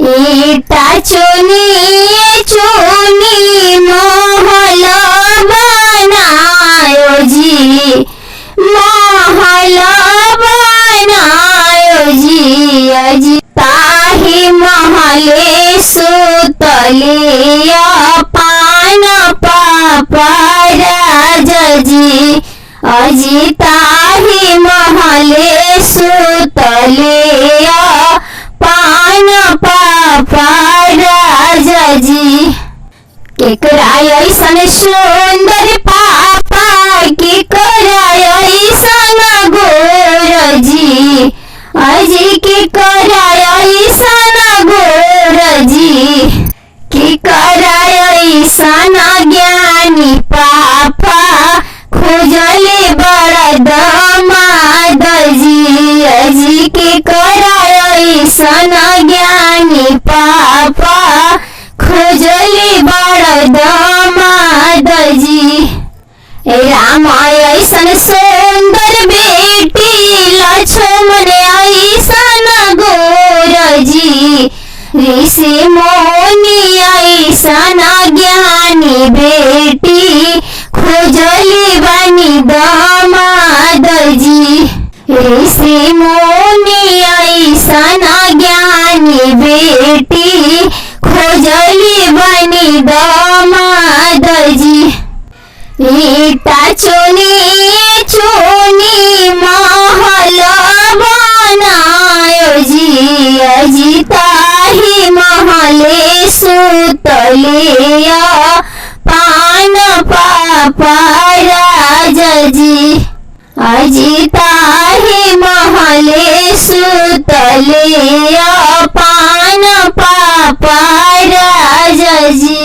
ईटा चुनी चुनी महल बनायो जी, महल बनायो जी। अजी ताही महले सुतलिया पान पापा राजा जी। अजी ताही महले सुतलिया पान पापा राजा जी। केकरा ऐसन सुंदर पापा, केकरा ऐसन गोर जी। अजी केकरा ऐसन गोर जी, केकरा ऐसन ज्ञानी पापा, खोजले बड़ दामाद जी। अजी केकरा ऐसन ज्ञानी पापा, खोजले बड़ दामाद जी। राम ऐसन सुंदर बेटी, लक्ष्मण ऐसन गोर जी। ऋषि मुनि ऐसन ज्ञानी बेटी, खोजली बनी दामाद जी। ऋषि मुनि ऐसन ज्ञानी बेटी, खोजली बनी दामाद जी। ईटा चुनी चुनी महल बनायो जी। अजी ताही महले सुतलिया पान पापा राजा जी। अजी ताही महले सुतलिया पान पापा राजा जी।